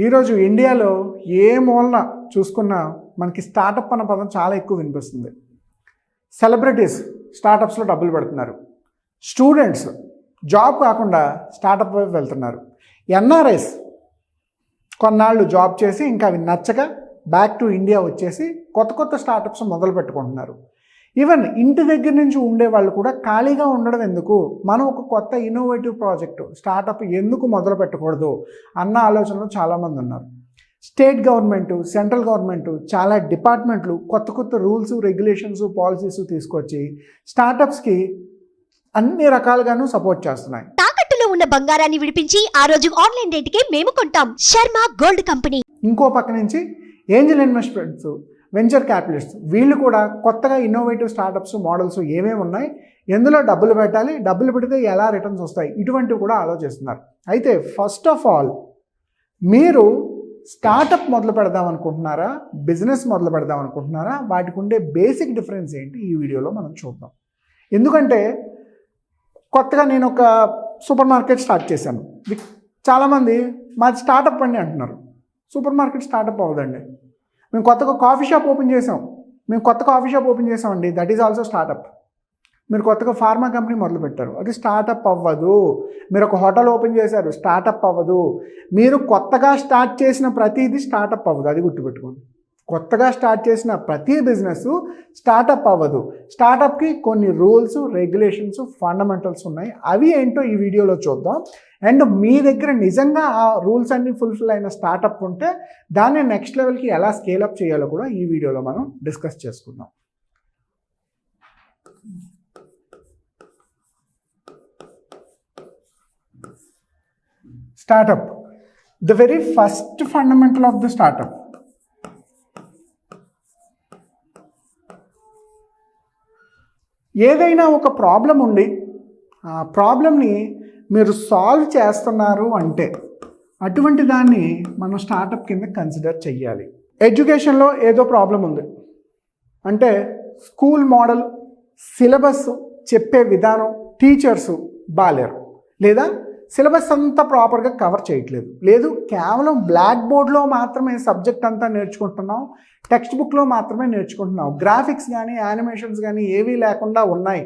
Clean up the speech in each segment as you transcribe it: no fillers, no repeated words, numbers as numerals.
ఈరోజు ఇండియాలో ఏ మూలన చూసుకున్నా మనకి స్టార్టప్ అన్న పదం చాలా ఎక్కువ వినిపిస్తుంది. సెలబ్రిటీస్ స్టార్టప్స్లో డబ్బులు పెడుతున్నారు. స్టూడెంట్స్ జాబ్ కాకుండా స్టార్టప్ వైపు వెళ్తున్నారు. ఎన్ఆర్ఐస్ కొన్నాళ్ళు జాబ్ చేసి ఇంకా అవి నచ్చక బ్యాక్ టు ఇండియా వచ్చేసి కొత్త కొత్త స్టార్టప్స్ మొదలు పెట్టుకుంటున్నారు. ఈవెన్ ఇంటి దగ్గర నుంచి ఉండే వాళ్ళు కూడా ఖాళీగా ఉండడం ఎందుకు, మనం ఒక కొత్త ఇన్నోవేటివ్ ప్రాజెక్టు స్టార్టప్ ఎందుకు మొదలు పెట్టకూడదు అన్న ఆలోచనలో చాలామంది ఉన్నారు. స్టేట్ గవర్నమెంటు, సెంట్రల్ గవర్నమెంటు, చాలా డిపార్ట్మెంట్లు కొత్త కొత్త రూల్స్, రెగ్యులేషన్స్, పాలసీస్ తీసుకొచ్చి స్టార్టప్స్కి అన్ని రకాలుగాను సపోర్ట్ చేస్తున్నాయి. తాకట్టులో ఉన్న బంగారాన్ని విడిపించి ఆ రోజు ఆన్లైన్ రేటుకే మేము కొంటాం. Sharma gold company. ఇంకో పక్క నుంచి ఏంజల్ ఇన్వెస్ట్మెంట్స్, వెంచర్ క్యాపిటలిస్ట్ వీళ్ళు కూడా కొత్తగా ఇన్నోవేటివ్ స్టార్టప్స్ మోడల్స్ ఏమేమి ఉన్నాయి, ఎందులో డబ్బులు పెట్టాలి, డబ్బులు పెడితే ఎలా రిటర్న్స్ వస్తాయి, ఇటువంటివి కూడా ఆలోచిస్తున్నారు. అయితే ఫస్ట్ ఆఫ్ ఆల్ మీరు స్టార్టప్ మొదలు పెడదాం అనుకుంటున్నారా, బిజినెస్ మొదలు పెడదాం అనుకుంటున్నారా, వాటికి ఉండే బేసిక్ డిఫరెన్స్ ఏంటి ఈ వీడియోలో మనం చూద్దాం. ఎందుకంటే కొత్తగా నేను ఒక సూపర్ మార్కెట్ స్టార్ట్ చేశాను. చాలామంది మాది స్టార్టప్ అండి అంటున్నారు. సూపర్ మార్కెట్ స్టార్టప్ అవ్వదండి. మేము కొత్తగా కాఫీ షాప్ ఓపెన్ చేసామండి, దట్ ఈజ్ ఆల్సో స్టార్టప్. మీరు కొత్తగా ఫార్మా కంపెనీ మొదలుపెట్టారు, అది స్టార్టప్ అవ్వదు. మీరు ఒక హోటల్ ఓపెన్ చేశారు, స్టార్టప్ అవ్వదు. మీరు కొత్తగా స్టార్ట్ చేసిన ప్రతిదీ స్టార్టప్ అవ్వదు, అది గుర్తుపెట్టుకోండి. కొత్తగా స్టార్ట్ చేసిన ప్రతి బిజినెస్ స్టార్టప్ అవ్వదు. స్టార్టప్కి కొన్ని రూల్స్, రెగ్యులేషన్స్, ఫండమెంటల్స్ ఉన్నాయి. అవి ఏంటో ఈ వీడియోలో చూద్దాం. అండ్ మీ దగ్గర నిజంగా ఆ రూల్స్ అన్నీ ఫుల్ఫిల్ అయిన స్టార్టప్ ఉంటే దాన్ని నెక్స్ట్ లెవెల్కి ఎలా స్కేలప్ చేయాలో కూడా ఈ వీడియోలో మనం డిస్కస్ చేసుకుందాం. Startup, the very first fundamental of the startup. ఏదైనా ఒక ప్రాబ్లం ఉండి ఆ ప్రాబ్లమ్ని మీరు సాల్వ్ చేస్తున్నారు అంటే అటువంటి దాన్ని మనం స్టార్టప్ కింద కన్సిడర్ చెయ్యాలి. ఎడ్యుకేషన్లో ఏదో ప్రాబ్లం ఉంది అంటే స్కూల్ మోడల్, సిలబస్, చెప్పే విధానం, టీచర్సు బాలేరు, లేదా సిలబస్ అంతా ప్రాపర్గా కవర్ చేయట్లేదు, లేదు కేవలం బ్లాక్ బోర్డ్లో మాత్రమే సబ్జెక్ట్ అంతా నేర్చుకుంటున్నాం, టెక్స్ట్ బుక్లో మాత్రమే నేర్చుకుంటున్నాం, గ్రాఫిక్స్ కానీ యానిమేషన్స్ కానీ ఏవీ లేకుండా ఉన్నాయి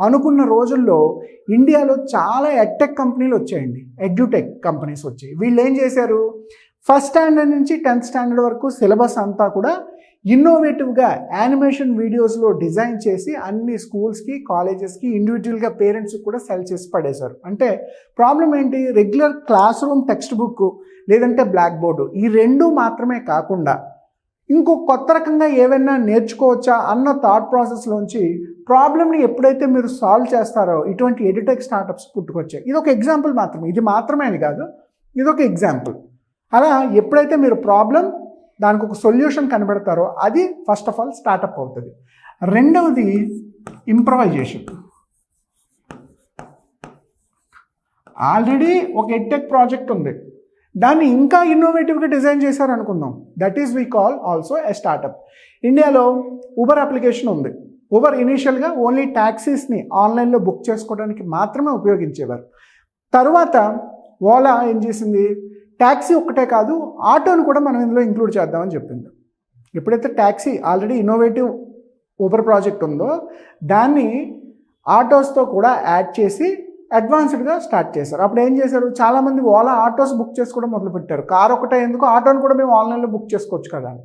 అనుకున్న రోజుల్లో ఇండియాలో చాలా ఎడ్టెక్ కంపెనీలు వచ్చాయండి, ఎడ్యుటెక్ కంపెనీస్ వచ్చాయి. వీళ్ళు ఏం చేశారు, ఫస్ట్ స్టాండర్డ్ నుంచి 10th స్టాండర్డ్ వరకు సిలబస్ అంతా కూడా ఇన్నోవేటివ్గా యానిమేషన్ వీడియోస్లో డిజైన్ చేసి అన్ని స్కూల్స్కి, కాలేజెస్కి, ఇండివిజువల్గా పేరెంట్స్కి కూడా సెల్ చేసి పడేశారు. అంటే ప్రాబ్లం ఏంటి, regular class room text book లేదంటే బ్లాక్ బోర్డు ఈ రెండు మాత్రమే కాకుండా ఇంకో కొత్త రకంగా ఏవైనా నేర్చుకోవచ్చా అన్న థాట్ ప్రాసెస్లోంచి ప్రాబ్లమ్ని ఎప్పుడైతే మీరు సాల్వ్ చేస్తారో ఇటువంటి ఎడ్యుటెక్ స్టార్టప్స్ పుట్టుకొచ్చాయి. ఇది ఒక ఎగ్జాంపుల్ మాత్రమే, ఇది మాత్రమే అని కాదు, ఇది ఒక ఎగ్జాంపుల్. అలా ఎప్పుడైతే మీరు ప్రాబ్లం దానికి ఒక సొల్యూషన్ కనబెడతారో అది ఫస్ట్ ఆఫ్ ఆల్ స్టార్టప్ అవుతుంది. రెండవది ఇంప్రవైజేషన్. ఆల్రెడీ ఒక ఎడ్టెక్ ప్రాజెక్ట్ ఉంది, దాన్ని ఇంకా ఇన్నోవేటివ్గా డిజైన్ చేశారు అనుకుందాం, that is we call also a startup. ఇండియాలో ఊబర్ అప్లికేషన్ ఉంది. ఊబర్ ఇనీషియల్గా ఓన్లీ ట్యాక్సీస్ని ఆన్లైన్లో బుక్ చేసుకోవడానికి మాత్రమే ఉపయోగించేవారు. తర్వాత ఓలా ఏం చేసింది, ట్యాక్సీ ఒక్కటే కాదు ఆటోను కూడా మనం ఇందులో ఇంక్లూడ్ చేద్దామని చెప్పింది. ఎప్పుడైతే taxi already innovative Uber project ఉందో దాన్ని ఆటోస్తో కూడా యాడ్ చేసి అడ్వాన్స్డ్గా స్టార్ట్ చేశారు. అప్పుడు ఏం చేశారు, చాలామంది ఓలా ఆటోస్ బుక్ చేసుకోవడం మొదలుపెట్టారు. కార్ ఒకటే ఎందుకు, ఆటోను కూడా మేము ఆన్లైన్లో బుక్ చేసుకోవచ్చు కదా అని.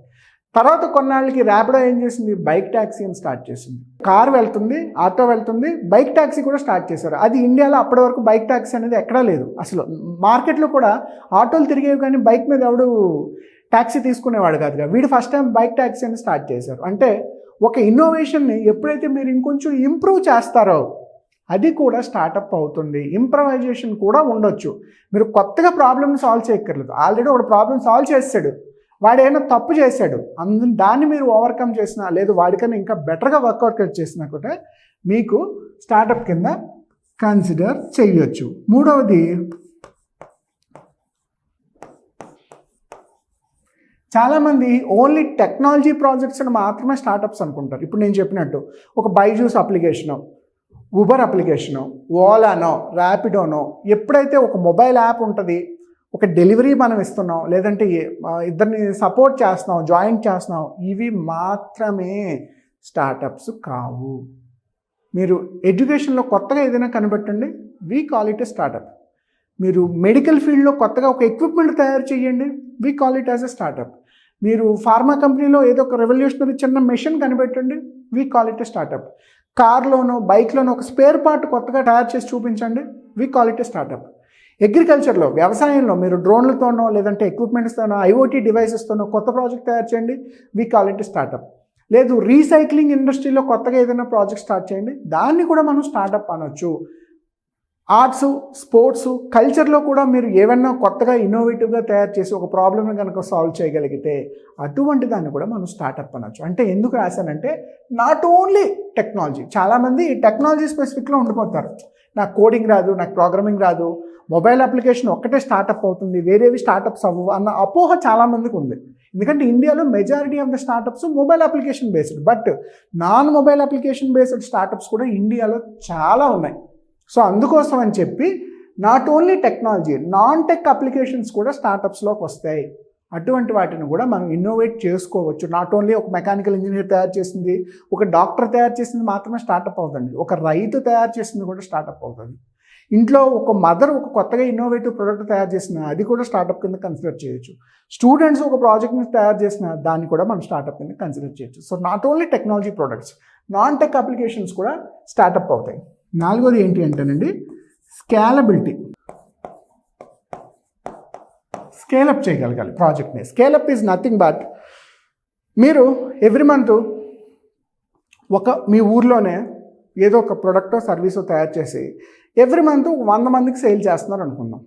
తర్వాత కొన్నాళ్ళకి ర్యాపిడో ఏం చేసింది, బైక్ ట్యాక్సీ అని స్టార్ట్ చేసింది. కార్ వెళ్తుంది, ఆటో వెళ్తుంది, బైక్ ట్యాక్సీ కూడా స్టార్ట్ చేశారు. అది ఇండియాలో అప్పటి వరకు బైక్ ట్యాక్సీ అనేది ఎక్కడా లేదు అసలు. మార్కెట్లో కూడా ఆటోలు తిరిగేవి కానీ బైక్ మీద ఎవడు ట్యాక్సీ తీసుకునేవాడు కాదుగా. వీడు ఫస్ట్ టైం బైక్ ట్యాక్సీ అని స్టార్ట్ చేశారు. అంటే ఒక ఇన్నోవేషన్ని ఎప్పుడైతే మీరు ఇంకొంచెం ఇంప్రూవ్ చేస్తారో అది కూడా స్టార్టప్ అవుతుంది. ఇంప్రవైజేషన్ కూడా ఉండొచ్చు. మీరు కొత్తగా ప్రాబ్లమ్ని సాల్వ్ చేయక్కర్లేదు, ఆల్రెడీ ఒక ప్రాబ్లం సాల్వ్ చేస్తాడు, వాడు ఏమైనా తప్పు చేశాడు, దాన్ని మీరు ఓవర్కమ్ చేసినా లేదు వాడికన్నా ఇంకా బెటర్గా వర్కౌట్ చేసినా కూడా మీకు స్టార్టప్ కింద కన్సిడర్ చేయొచ్చు. మూడవది, చాలామంది ఓన్లీ టెక్నాలజీ ప్రాజెక్ట్స్ని మాత్రమే స్టార్టప్స్ అనుకుంటారు. ఇప్పుడు నేను చెప్పినట్టు ఒక బైజూస్ అప్లికేషను, ఊబర్ అప్లికేషను, ఓలానో, ర్యాపిడోనో ఎప్పుడైతే ఒక మొబైల్ యాప్ ఉంటుంది, ఒక డెలివరీ మనం ఇస్తున్నాం, లేదంటే ఇద్దరిని సపోర్ట్ చేస్తున్నాం, జాయింట్ చేస్తున్నాం, ఇవి మాత్రమే స్టార్టప్స్ కావు. మీరు ఎడ్యుకేషన్లో కొత్తగా ఏదైనా కనిపెట్టండి, we call it a startup. మీరు మెడికల్ ఫీల్డ్లో కొత్తగా ఒక ఎక్విప్మెంట్ తయారు చేయండి, we call it as a startup. మీరు ఫార్మా కంపెనీలో ఏదో ఒక రెవల్యూషనరీ చిన్న మెషిన్ కనిపెట్టండి, we call it a startup. కార్లోనో బైక్లోనో ఒక స్పేర్ పార్ట్ కొత్తగా తయారు చేసి చూపించండి, we call it a startup. అగ్రికల్చర్లో, వ్యవసాయంలో మీరు డ్రోన్లతోనో లేదంటే ఎక్విప్మెంట్స్తోనో ఐఓటీ డివైసెస్తోనో కొత్త ప్రాజెక్ట్ తయారు చేయండి, we call it a startup. లేదు, రీసైక్లింగ్ ఇండస్ట్రీలో కొత్తగా ఏదైనా ప్రాజెక్ట్ స్టార్ట్ చేయండి, దాన్ని కూడా మనం స్టార్టప్ అనొచ్చు. ఆర్ట్స్, స్పోర్ట్స్, కల్చర్లో కూడా మీరు ఏమన్నా కొత్తగా ఇన్నోవేటివ్గా తయారు చేసి ఒక ప్రాబ్లమ్ని కనుక సాల్వ్ చేయగలిగితే అటువంటి దాన్ని కూడా మనం స్టార్టప్ అనొచ్చు. అంటే ఎందుకు రాశానంటే నాట్ ఓన్లీ టెక్నాలజీ. చాలామంది టెక్నాలజీ స్పెసిఫిక్లో ఉండిపోతారు, నాకు కోడింగ్ రాదు, నాకు ప్రోగ్రామింగ్ రాదు, మొబైల్ అప్లికేషన్ ఒక్కటే స్టార్టప్ అవుతుంది, వేరేవి స్టార్టప్స్ అవ్వవు అన్న అపోహ చాలామందికి ఉంది. ఎందుకంటే ఇండియాలో majority of the startups mobile application based, but non mobile application based startups కూడా ఇండియాలో చాలా ఉన్నాయి. సో అందుకోసం అని చెప్పి not only technology, non tech applications కూడా స్టార్టప్స్లోకి వస్తాయి. అటువంటి వాటిని కూడా మనం ఇన్నోవేట్ చేసుకోవచ్చు. నాట్ ఓన్లీ ఒక మెకానికల్ ఇంజనీర్ తయారు చేసింది, ఒక డాక్టర్ తయారు చేసింది మాత్రమే స్టార్టప్ అవుతుంది, ఒక రైతు తయారు చేసింది కూడా స్టార్టప్ అవుతుంది. ఇంట్లో ఒక మదర్ ఒక కొత్తగా ఇన్నోవేటివ్ ప్రోడక్ట్ తయారు చేసిన అది కూడా స్టార్టప్ కింద కన్సిడర్ చేయొచ్చు. స్టూడెంట్స్ ఒక ప్రాజెక్ట్ని తయారు చేసిన దాన్ని కూడా మనం స్టార్టప్ కింద కన్సిడర్ చేయొచ్చు. So not only technology products, non tech applications కూడా స్టార్టప్ అవుతాయి. నాలుగోది ఏంటి అంటేనండి, స్కేలబిలిటీ. స్కేలప్ చేయగలగాలి ప్రాజెక్ట్ని. స్కేలప్ ఈజ్ నథింగ్ బట్ మీరు ఎవ్రీ మంత్ మీ ఊర్లోనే ఏదో ఒక ప్రోడక్టో సర్వీసో తయారు చేసి ఎవ్రీ మంత్ 100 మందికి సేల్ చేస్తున్నారు అనుకుందాం.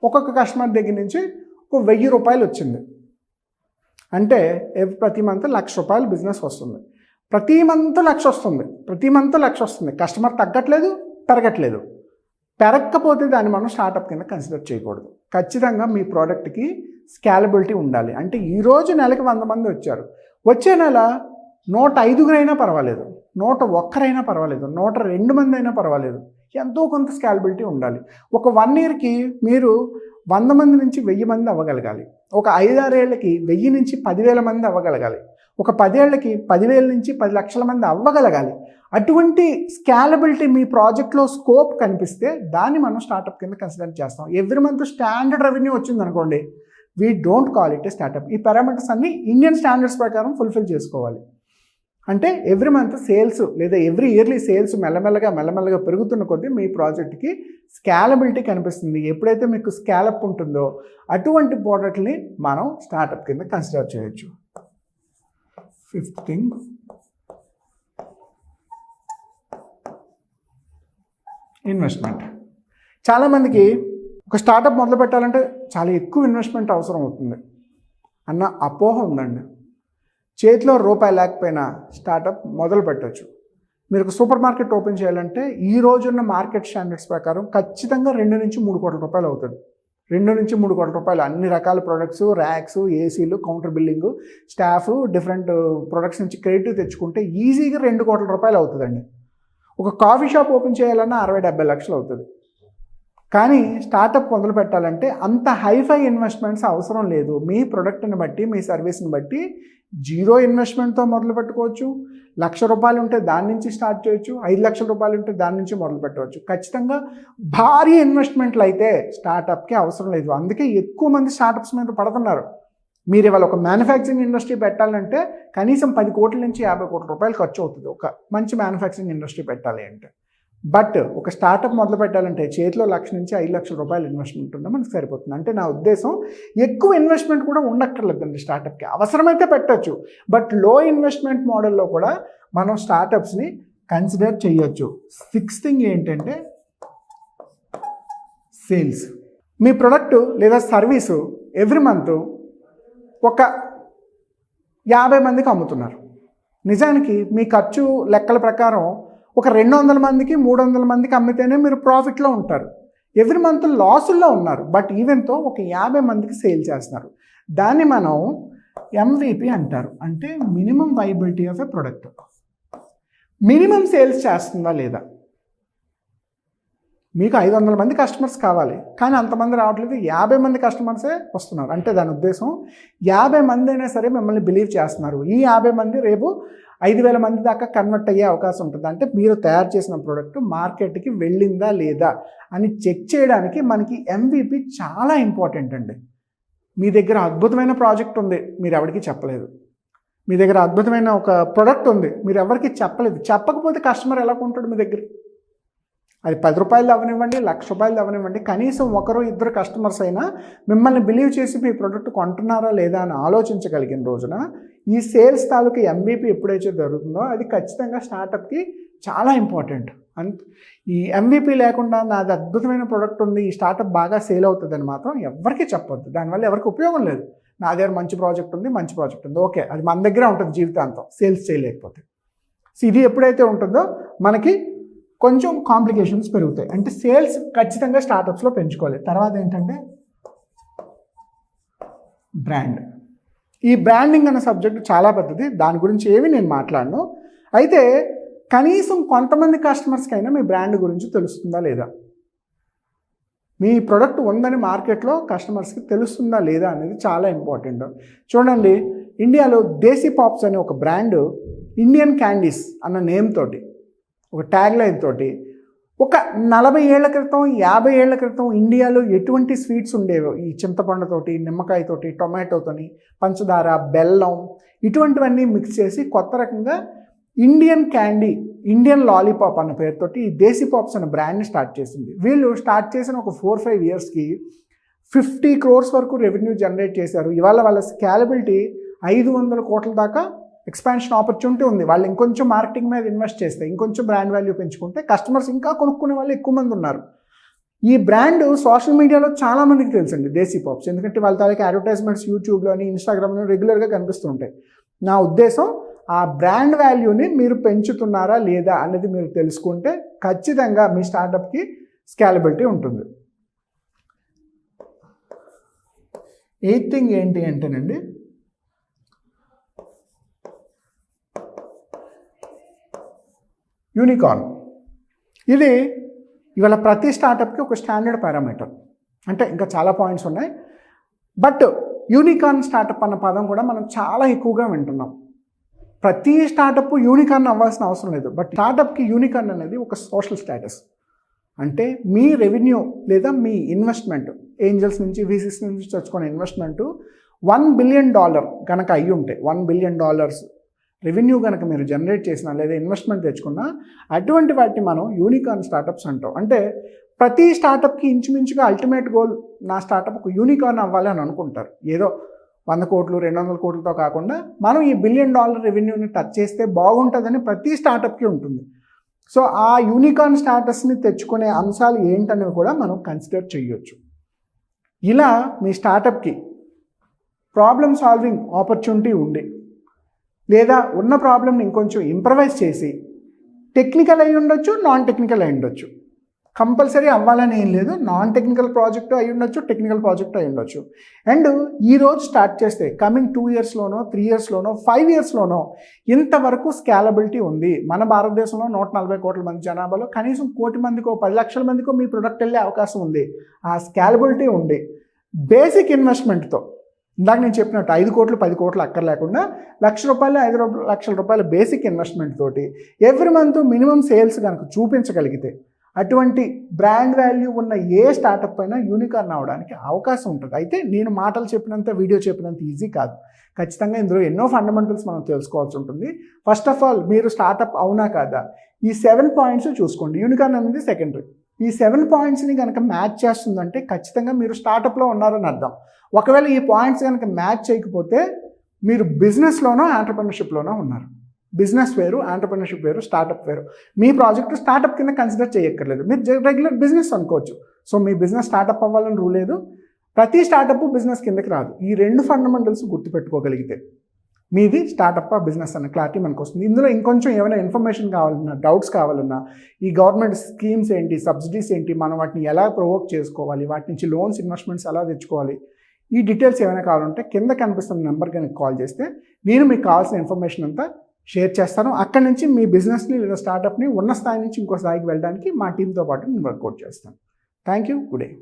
ఒక్కొక్క కస్టమర్ దగ్గర నుంచి ఒక 1000 రూపాయలు వచ్చింది అంటే ప్రతి మంత్ 1,00,000 రూపాయలు బిజినెస్ వస్తుంది. ప్రతి మంత్ 1,00,000 వస్తుంది. కస్టమర్ తగ్గట్లేదు, పెరగట్లేదు. పెరగకపోతే దాన్ని మనం స్టార్టప్ కింద కన్సిడర్ చేయకూడదు. ఖచ్చితంగా మీ ప్రోడక్ట్కి స్కేలబిలిటీ ఉండాలి. అంటే ఈరోజు నెలకి 100 మంది వచ్చారు, వచ్చే నెల 105 అయినా పర్వాలేదు, 101 పర్వాలేదు, 102 మంది అయినా పర్వాలేదు, ఎంతో కొంత స్కేలబిలిటీ ఉండాలి. ఒక 1 ఇయర్కి మీరు 100 మంది నుంచి 1000 మంది అవ్వగలగాలి. ఒక 5-6 ఏళ్ళకి 1000 నుంచి 10,000 మంది అవ్వగలగాలి. ఒక 10 ఏళ్ళకి 10,000 నుంచి 10 లక్షల మంది అవ్వగలగాలి. అటువంటి స్కేలబిలిటీ మీ ప్రాజెక్ట్లో స్కోప్ కనిపిస్తే దాన్ని మనం స్టార్టప్ కింద కన్సిడర్ చేస్తాం. ఎవ్రీ మంత్ స్టాండర్డ్ రెవెన్యూ వచ్చింది అనుకోండి, we don't call it A startup. ఈ పారామీటర్స్ అన్ని ఇండియన్ స్టాండర్డ్స్ ప్రకారం ఫుల్ఫిల్ చేసుకోవాలి. అంటే ఎవ్రీ మంత్ సేల్స్ లేదా ఎవ్రీ ఇయర్లీ సేల్స్ మెల్లమెల్లగా పెరుగుతున్న కొద్దీ మీ ప్రాజెక్ట్కి స్కేలబిలిటీ కనిపిస్తుంది. ఎప్పుడైతే మీకు స్కేలప్ ఉంటుందో అటువంటి ప్రోడక్ట్ని మనం స్టార్టప్ కింద కన్సిడర్ చేయొచ్చు. Fifth thing, investment. చాలామందికి ఒక స్టార్టప్ మొదలు పెట్టాలంటే చాలా ఎక్కువ ఇన్వెస్ట్మెంట్ అవసరం అవుతుంది అన్న అపోహ ఉందండి. చేతిలో రూపాయి లేకపోయినా స్టార్టప్ మొదలు పెట్టవచ్చు. మీరు ఒక సూపర్ మార్కెట్ ఓపెన్ చేయాలంటే ఈ రోజున్న మార్కెట్ స్టాండర్డ్స్ ప్రకారం ఖచ్చితంగా 2 నుంచి 3 కోట్ల రూపాయలు అవుతుంది. 2 నుంచి 3 కోట్ల రూపాయలు అన్ని రకాల ప్రొడక్ట్స్, ర్యాక్స్, ఏసీలు, counter billing, staff, different products నుంచి క్రెడిట్ తెచ్చుకుంటే ఈజీగా 2 కోట్ల రూపాయలు అవుతుందండి. ఒక కాఫీ షాప్ ఓపెన్ చేయాలన్నా 60-70 లక్షలు అవుతుంది. కానీ స్టార్టప్ మొదలు పెట్టాలంటే అంత హైఫై ఇన్వెస్ట్మెంట్స్ అవసరం లేదు. మీ ప్రొడక్ట్ని బట్టి, మీ సర్వీస్ని బట్టి 0 ఇన్వెస్ట్మెంట్తో మొదలు పెట్టుకోవచ్చు. 1,00,000 రూపాయలు ఉంటే దాని నుంచి స్టార్ట్ చేయొచ్చు, 5 లక్షల రూపాయలు ఉంటే దాని నుంచి మొదలు పెట్టవచ్చు. ఖచ్చితంగా భారీ ఇన్వెస్ట్మెంట్లు అయితే స్టార్టప్కి అవసరం లేదు. అందుకే ఎక్కువ మంది స్టార్టప్స్ మీద పడుతున్నారు. మీరు ఇవాళ ఒక మ్యానుఫ్యాక్చరింగ్ ఇండస్ట్రీ పెట్టాలంటే కనీసం 10 కోట్ల నుంచి 50 కోట్ల రూపాయలు ఖర్చు అవుతుంది ఒక మంచి మ్యానుఫ్యాక్చరింగ్ ఇండస్ట్రీ పెట్టాలి అంటే. బట్ ఒక స్టార్టప్ మొదలు పెట్టాలంటే చేతిలో 1,00,000 నుంచి 5 లక్షల రూపాయలు ఇన్వెస్ట్మెంట్ ఉంటే మనకు సరిపోతుంది. అంటే నా ఉద్దేశం ఎక్కువ ఇన్వెస్ట్మెంట్ కూడా ఉండక్కర్లేదండి స్టార్టప్కి. అవసరమైతే పెట్టచ్చు, బట్ లో ఇన్వెస్ట్మెంట్ మోడల్లో కూడా మనం స్టార్టప్స్ని కన్సిడర్ చేయొచ్చు. 6th థింగ్ ఏంటంటే సేల్స్. మీ ప్రొడక్ట్ లేదా సర్వీసు ఎవ్రీ మంత్ ఒక 50 మందికి అమ్ముతున్నారు. నిజానికి మీ ఖర్చు లెక్కల ప్రకారం ఒక 200 మందికి 300 మందికి అమ్మితేనే మీరు ప్రాఫిట్లో ఉంటారు. ఎవ్రీ మంత్ లాసుల్లో ఉన్నారు, బట్ ఈవెన్తో ఒక 50 మందికి సేల్ చేస్తున్నారు. దాన్ని మనం MVP అంటారు. అంటే minimum viability of a product. Minimum sales చేస్తుందా లేదా? మీకు 500 మంది కస్టమర్స్ కావాలి, కానీ అంతమంది రావట్లేదు, 50 మంది కస్టమర్సే వస్తున్నారు. అంటే దాని ఉద్దేశం 50 మంది అయినా సరే మిమ్మల్ని బిలీవ్ చేస్తున్నారు. ఈ 50 మంది రేపు 5,000 మంది దాకా కన్వర్ట్ అయ్యే అవకాశం ఉంటుంది. అంటే మీరు తయారు చేసిన ప్రోడక్ట్ మార్కెట్కి వెళ్ళిందా లేదా అని చెక్ చేయడానికి మనకి MVP చాలా ఇంపార్టెంట్ అండి. మీ దగ్గర అద్భుతమైన ప్రాజెక్ట్ ఉంది, మీరు ఎవరికి చెప్పలేదు. మీ దగ్గర అద్భుతమైన ఒక ప్రోడక్ట్ ఉంది, మీరు ఎవరికి చెప్పలేదు. చెప్పకపోతే కస్టమర్ ఎలా కొంటాడు మీ దగ్గర? అది 10 రూపాయలు అవనివ్వండి, 1,00,000 రూపాయలు అవనివ్వండి, కనీసం 1-2 కస్టమర్స్ అయినా మిమ్మల్ని బిలీవ్ చేసి మీ ప్రోడక్ట్ కొంటున్నారా లేదా అని ఆలోచించగలిగిన రోజున ఈ సేల్స్ తాలూకు MVP ఎప్పుడైతే జరుగుతుందో అది ఖచ్చితంగా స్టార్టప్కి చాలా ఇంపార్టెంట్. ఈ MVP లేకుండా నాది అద్భుతమైన ప్రోడక్ట్ ఉంది, ఈ స్టార్టప్ బాగా సేల్ అవుతుందని మాత్రం ఎవరికి చెప్పొద్దు. దానివల్ల ఎవరికి ఉపయోగం లేదు. నా దగ్గర మంచి ప్రాజెక్ట్ ఉంది, ఓకే, అది మన దగ్గర ఉంటుంది జీవితాంతం, సేల్స్ చేయలేకపోతే. సో ఇది ఎప్పుడైతే ఉంటుందో మనకి కొంచెం కాంప్లికేషన్స్ పెరుగుతాయి. అంటే సేల్స్ ఖచ్చితంగా స్టార్టప్స్లో పెంచుకోవాలి. తర్వాత ఏంటంటే బ్రాండ్. ఈ బ్రాండింగ్ అనే సబ్జెక్ట్ చాలా పెద్దది, దాని గురించి ఏమి నేను మాట్లాడను. అయితే కనీసం కొంతమంది కస్టమర్స్కి అయినా మీ బ్రాండ్ గురించి తెలుస్తుందా లేదా, మీ ప్రోడక్ట్ ఉందని మార్కెట్లో కస్టమర్స్కి తెలుస్తుందా లేదా అనేది చాలా ఇంపార్టెంట్. చూడండి, ఇండియాలో దేశీ పాప్స్ అనే ఒక బ్రాండ్ ఇండియన్ క్యాండీస్ అన్న నేమ్ తోటి, ఒక ట్యాగ్ లైన్ తోటి ఒక 40 ఏళ్ల క్రితం 50 ఏళ్ల క్రితం ఇండియాలో ఎటువంటి స్వీట్స్ ఉండేవో, ఈ చింతపండుతోటి, నిమ్మకాయతోటి, టొమాటోతోని, పంచదార, బెల్లం ఇటువంటివన్నీ మిక్స్ చేసి కొత్త రకంగా ఇండియన్ క్యాండీ, ఇండియన్ లాలీపాప్ అన్న పేరుతోటి ఈ దేశీ పాప్స్ అనే బ్రాండ్ని స్టార్ట్ చేసింది. వీళ్ళు స్టార్ట్ చేసిన ఒక 4-5 ఇయర్స్కి 50 crores వరకు రెవెన్యూ జనరేట్ చేశారు. ఇవాళ వాళ్ళ స్కేలబిలిటీ 500 కోట్ల దాకా ఎక్స్పాన్షన్ ఆపర్చునిటీ ఉంది. వాళ్ళు ఇంకొంచెం మార్కెటింగ్ మీద ఇన్వెస్ట్ చేస్తే, ఇంకొంచెం బ్రాండ్ వాల్యూ పెంచుకుంటే కస్టమర్స్ ఇంకా కొనుక్కునే వాళ్ళు ఎక్కువ మంది ఉన్నారు. ఈ బ్రాండ్ సోషల్ మీడియాలో చాలామందికి తెలుసండి దేశీ పాప్స్, ఎందుకంటే వాళ్ళ తాలూకా అడ్వర్టైజ్మెంట్స్ యూట్యూబ్లోని, ఇన్స్టాగ్రామ్లో రెగ్యులర్గా కనిపిస్తుంటాయి. నా ఉద్దేశం ఆ బ్రాండ్ వాల్యూని మీరు పెంచుతున్నారా లేదా అనేది మీరు తెలుసుకుంటే ఖచ్చితంగా మీ స్టార్టప్కి స్కేలబిలిటీ ఉంటుంది. 8th థింగ్ ఏంటి అంటేనండి, యూనికార్న్. ఇది ఇవాళ ప్రతి స్టార్టప్కి ఒక స్టాండర్డ్ పారామీటర్. అంటే ఇంకా చాలా పాయింట్స్ ఉన్నాయి, బట్ యూనికార్న్ స్టార్టప్ అన్న పదం కూడా మనం చాలా ఎక్కువగా వింటున్నాం. ప్రతి స్టార్టప్ యూనికార్న్ అవ్వాల్సిన అవసరం లేదు, బట్ స్టార్టప్కి యూనికార్న్ అనేది ఒక సోషల్ స్టేటస్. అంటే మీ రెవెన్యూ లేదా మీ ఇన్వెస్ట్మెంట్, ఏంజల్స్ నుంచి, VCs నుంచి తెచ్చుకునే ఇన్వెస్ట్మెంటు $1 billion కనుక అయ్యి ఉంటే, $1 billion రెవెన్యూ కనుక మీరు జనరేట్ చేసినా లేదా ఇన్వెస్ట్మెంట్ తెచ్చుకున్నా, అటువంటి వాటిని మనం యూనికార్న్ స్టార్టప్స్ అంటాం. అంటే ప్రతి స్టార్టప్కి ఇంచుమించుగా అల్టిమేట్ గోల్, నా స్టార్టప్ ఒక యూనికార్న్ అవ్వాలి అని అనుకుంటారు. ఏదో 100 కోట్లు 200 కోట్లతో కాకుండా మనం ఈ $1 billion రెవెన్యూని టచ్ చేస్తే బాగుంటుందని ప్రతి స్టార్టప్కి ఉంటుంది. సో ఆ యూనికార్న్ స్టాటస్ని తెచ్చుకునే అంశాలు ఏంటనేవి కూడా మనం కన్సిడర్ చేయొచ్చు. ఇలా మీ స్టార్టప్కి ప్రాబ్లమ్ సాల్వింగ్ ఆపర్చునిటీ ఉండి, లేదా ఉన్న ప్రాబ్లమ్ని ఇంకొంచెం ఇంప్రవైజ్ చేసి, టెక్నికల్ అయి ఉండొచ్చు, నాన్ టెక్నికల్ అయి ఉండొచ్చు, కంపల్సరీ అవ్వాలని ఏం లేదు. నాన్ టెక్నికల్ ప్రాజెక్టు అయి ఉండొచ్చు, టెక్నికల్ ప్రాజెక్టు అయి ఉండొచ్చు. అండ్ ఈరోజు స్టార్ట్ చేస్తే కమింగ్ 2 yearsలోనో 3 yearsలోనో 5 yearsలోనో ఇంతవరకు స్కేలబిలిటీ ఉంది. మన భారతదేశంలో 140 కోట్ల మంది జనాభాలో కనీసం 1 కోటి మందికో 10 లక్షల మందికో మీ ప్రొడక్ట్ వెళ్ళే అవకాశం ఉంది. ఆ స్కేలబిలిటీ ఉంది. బేసిక్ ఇన్వెస్ట్మెంట్తో, ఇందాక నేను చెప్పినట్టు 5 కోట్లు 10 కోట్లు అక్కర్లేకుండా ₹1,00,000 5 లక్షల రూపాయల బేసిక్ ఇన్వెస్ట్మెంట్ తోటి ఎవ్రీ మంత్ మినిమం సేల్స్ కనుక చూపించగలిగితే, అటువంటి బ్రాండ్ వాల్యూ ఉన్న ఏ స్టార్టప్ అయినా యూనికార్న్ అవడానికి అవకాశం ఉంటుంది. అయితే నేను మాటలు చెప్పినంత, వీడియో చెప్పినంత ఈజీ కాదు. ఖచ్చితంగా ఇందులో ఎన్నో ఫండమెంటల్స్ మనం తెలుసుకోవాల్సి ఉంటుంది. ఫస్ట్ ఆఫ్ ఆల్ మీరు స్టార్టప్ అవునా కాదా, ఈ 7 పాయింట్స్ చూసుకోండి. యూనికార్న్ అనేది సెకండరీ. ఈ 7 పాయింట్స్ని కనుక మ్యాచ్ చేస్తుందంటే ఖచ్చితంగా మీరు స్టార్టప్లో ఉన్నారని అర్థం. ఒకవేళ ఈ పాయింట్స్ కనుక మ్యాచ్ చేయకపోతే మీరు బిజినెస్లోనో ఆంటర్‌ప్రెన్యూర్‌షిప్‌లోనో ఉన్నారు. బిజినెస్ వేరు, ఆంటర్‌ప్రెన్యూర్‌షిప్ వేరు, స్టార్టప్ వేరు. మీ ప్రాజెక్ట్ స్టార్టప్ కింద కన్సిడర్ చేయక్కర్లేదు, మీరు రెగ్యులర్ బిజినెస్ అనుకోవచ్చు. సో మీ బిజినెస్ స్టార్టప్ అవ్వాలని రూల్ లేదు. ప్రతి స్టార్టప్ బిజినెస్ కిందకి రాదు. ఈ 2 ఫండమెంటల్స్ గుర్తుపెట్టుకోగలిగితే మీది స్టార్టప్ బిజినెస్ అన్న క్లారిటీ మనకు వస్తుంది. ఇందులో ఇంకొంచెం ఏమైనా ఇన్ఫర్మేషన్ కావాలన్నా, డౌట్స్ కావాలన్నా, ఈ గవర్నమెంట్ స్కీమ్స్ ఏంటి, సబ్సిడీస్ ఏంటి, మనం వాటిని ఎలా ప్రొవోక్ చేసుకోవాలి, వాటి నుంచి లోన్స్, ఇన్వెస్ట్మెంట్స్ ఎలా తెచ్చుకోవాలి, ఈ డీటెయిల్స్ ఏమైనా కావాలంటే కింద కనిపిస్తున్న నెంబర్ కనుక కాల్ చేస్తే నేను మీకు కావాల్సిన ఇన్ఫర్మేషన్ అంతా షేర్ చేస్తాను. అక్కడి నుంచి మీ బిజినెస్ని లేదా స్టార్టప్ని ఉన్న స్థాయి నుంచి ఇంకో స్థాయికి వెళ్ళడానికి మా టీంతో పాటు నేను వర్కౌట్ చేస్తాను. Thank you. Good day.